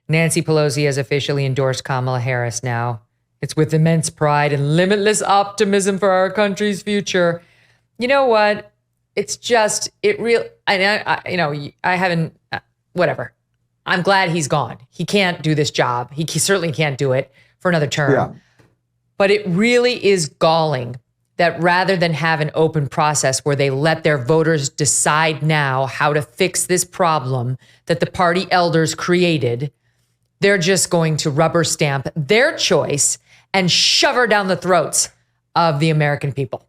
Nancy Pelosi has officially endorsed Kamala Harris now. It's with immense pride and limitless optimism for our country's future. You know what? It's just, I haven't, whatever. I'm glad he's gone. He can't do this job. He certainly can't do it for another term. Yeah. But it really is galling that rather than have an open process where they let their voters decide now how to fix this problem that the party elders created, they're just going to rubber stamp their choice and shove her down the throats of the American people.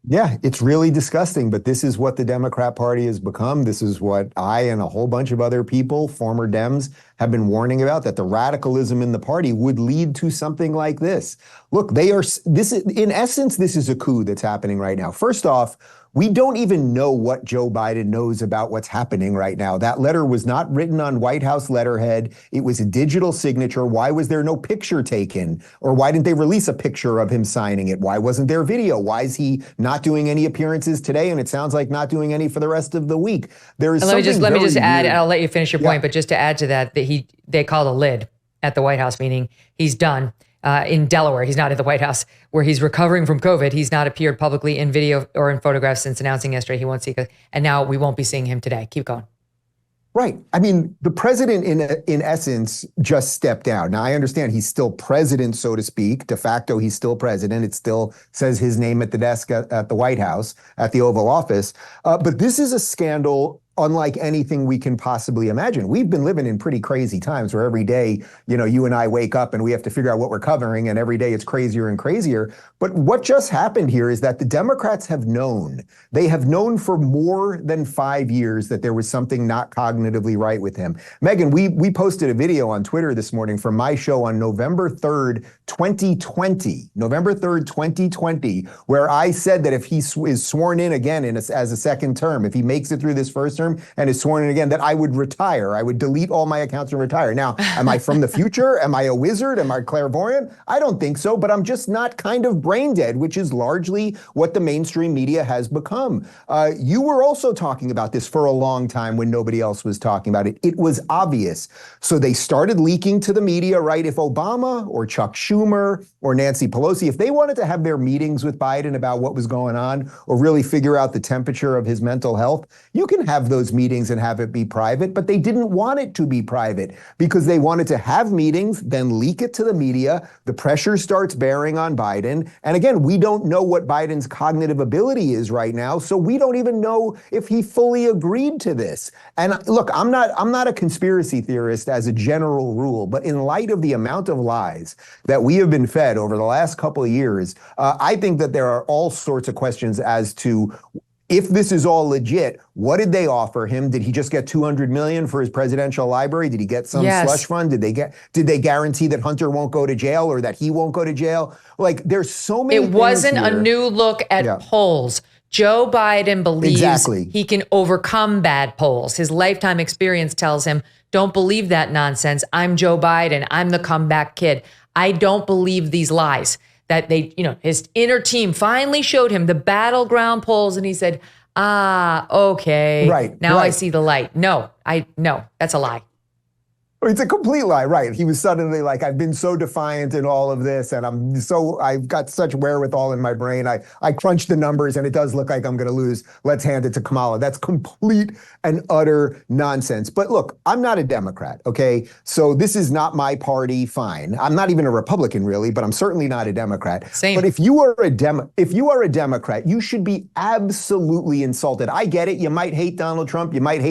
Yeah, it's really disgusting, but this is what the Democrat Party has become. This is what I and a whole bunch of other people, former Dems, have been warning about, that the radicalism in the party would lead to something like this. Look, in essence, this is a coup that's happening right now. First off, we don't even know what Joe Biden knows about what's happening right now. That letter was not written on White House letterhead. It was a digital signature. Why was there no picture taken? Or why didn't they release a picture of him signing it? Why wasn't there video? Why is he not doing any appearances today? And it sounds like not doing any for the rest of the week. There is let me just add, weird. I'll let you finish your point, but just to add to that, they called a lid at the White House, meaning he's done. In Delaware, he's not at the White House, where he's recovering from COVID. He's not appeared publicly in video or in photographs since announcing yesterday he won't see it. And now we won't be seeing him today. Keep going. Right. I mean, the president, in essence, just stepped down. Now, I understand he's still president, so to speak. De facto, he's still president. It still says his name at the desk at the White House, at the Oval Office. But this is a scandal unlike anything we can possibly imagine. We've been living in pretty crazy times where every day, you and I wake up and we have to figure out what we're covering, and every day it's crazier and crazier. But what just happened here is that the Democrats have known. They have known for more than 5 years that there was something not cognitively right with him. Megyn, we posted a video on Twitter this morning from my show on November 3rd, 2020, where I said that if he is sworn in again as a second term, if he makes it through this first term and is sworn in again, that I would retire. I would delete all my accounts and retire. Now, am I from the future? Am I a wizard? Am I clairvoyant? I don't think so, but I'm just not kind of brain dead, which is largely what the mainstream media has become. You were also talking about this for a long time when nobody else was talking about it. It was obvious. So they started leaking to the media, right? If Obama or Chuck Schumer or Nancy Pelosi, if they wanted to have their meetings with Biden about what was going on or really figure out the temperature of his mental health, you can have those meetings and have it be private, but they didn't want it to be private because they wanted to have meetings, then leak it to the media. The pressure starts bearing on Biden. And again, we don't know what Biden's cognitive ability is right now, so we don't even know if he fully agreed to this. And look, I'm not a conspiracy theorist as a general rule, but in light of the amount of lies that we have been fed over the last couple of years, I think that there are all sorts of questions as to if this is all legit. What did they offer him? Did he just get $200 million for his presidential library? Did he get some slush fund? Did they guarantee that Hunter won't go to jail or that he won't go to jail? Like, there's so many. It wasn't a new look at polls. Joe Biden believes he can overcome bad polls. His lifetime experience tells him, don't believe that nonsense. I'm Joe Biden. I'm the comeback kid. I don't believe these lies. That his inner team finally showed him the battleground polls, and he said, okay. Right. Now I see the light. No, that's a lie. It's a complete lie, right? He was suddenly like, I've been so defiant in all of this, and I've got such wherewithal in my brain. I crunched the numbers, and it does look like I'm going to lose. Let's hand it to Kamala. That's complete and utter nonsense. But look, I'm not a Democrat, okay? So this is not my party, fine. I'm not even a Republican, really, but I'm certainly not a Democrat. Same. But if you are a Democrat, you should be absolutely insulted. I get it. You might hate Donald Trump. You might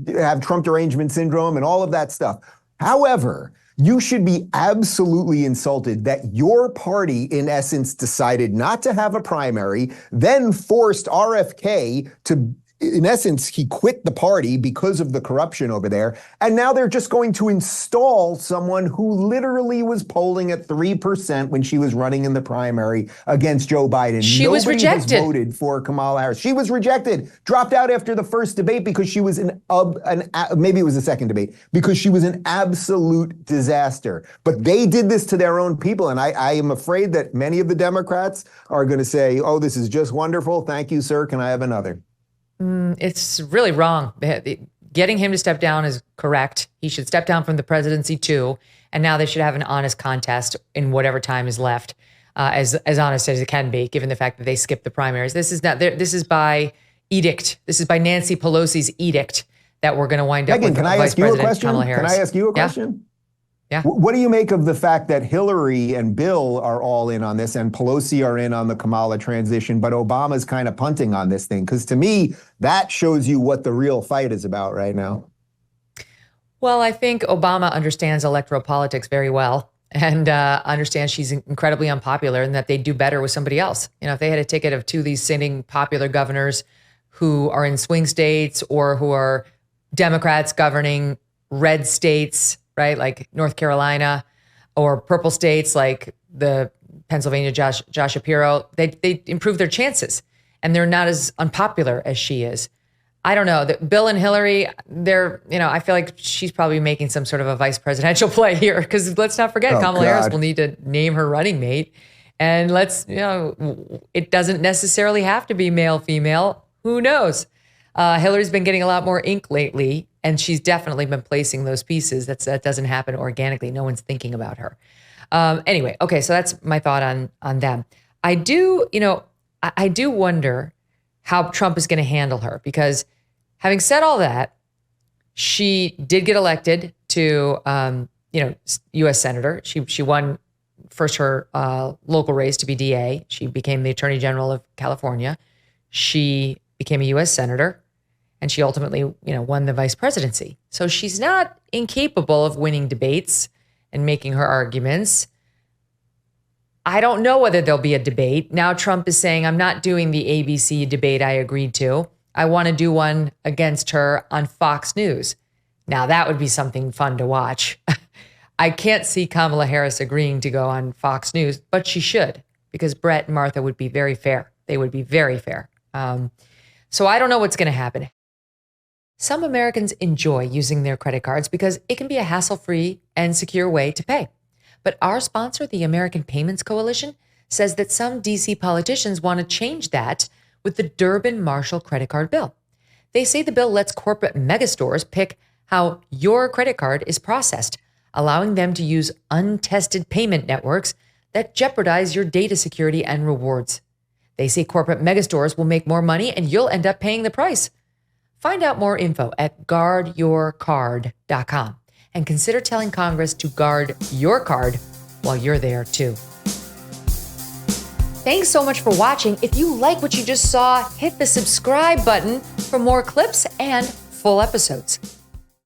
have Trump derangement syndrome and all of that stuff. However, you should be absolutely insulted that your party, in essence, decided not to have a primary, then forced RFK to, in essence, he quit the party because of the corruption over there. And now they're just going to install someone who literally was polling at 3% when she was running in the primary against Joe Biden. She was rejected. Nobody has voted for Kamala Harris. She was rejected, dropped out after the first debate because she was maybe it was the second debate, because she was an absolute disaster. But they did this to their own people. And I am afraid that many of the Democrats are going to say, oh, this is just wonderful. Thank you, sir. Can I have another? It's really wrong. getting him to step down is correct. He should step down from the presidency too. And now they should have an honest contest in whatever time is left, as honest as it can be, given the fact that they skipped the primaries. This is not there. This is by edict. This is by Nancy Pelosi's edict that we're going to wind up Megyn, with Vice President Kamala Harris. Can I ask you a question? Yeah. What do you make of the fact that Hillary and Bill are all in on this and Pelosi are in on the Kamala transition, but Obama's kind of punting on this thing? Because to me, that shows you what the real fight is about right now. Well, I think Obama understands electoral politics very well and understands she's incredibly unpopular and that they'd do better with somebody else. You know, if they had a ticket of two of these sitting popular governors who are in swing states or who are Democrats governing red states, right, like North Carolina, or purple states like the Pennsylvania Josh Shapiro, they improve their chances and they're not as unpopular as she is. I don't know. Bill and Hillary, I feel like she's probably making some sort of a vice presidential play here because let's not forget Kamala Harris will need to name her running mate. And it doesn't necessarily have to be male, female. Who knows? Hillary's been getting a lot more ink lately, and she's definitely been placing those pieces. That doesn't happen organically. No one's thinking about her. Anyway, okay, so that's my thought on them. I do wonder how Trump is going to handle her because having said all that, she did get elected to, U.S. Senator. She won first her local race to be DA. She became the Attorney General of California. She became a U.S. Senator. And she ultimately, won the vice presidency. So she's not incapable of winning debates and making her arguments. I don't know whether there'll be a debate. Now Trump is saying, I'm not doing the ABC debate I agreed to. I want to do one against her on Fox News. Now that would be something fun to watch. I can't see Kamala Harris agreeing to go on Fox News, but she should, because Brett and Martha would be very fair. They would be very fair. So I don't know what's going to happen. Some Americans enjoy using their credit cards because it can be a hassle-free and secure way to pay. But our sponsor, the American Payments Coalition, says that some DC politicians want to change that with the Durbin-Marshall credit card bill. They say the bill lets corporate megastores pick how your credit card is processed, allowing them to use untested payment networks that jeopardize your data security and rewards. They say corporate megastores will make more money and you'll end up paying the price. Find out more info at guardyourcard.com and consider telling Congress to guard your card while you're there too. Thanks so much for watching. If you like what you just saw, hit the subscribe button for more clips and full episodes.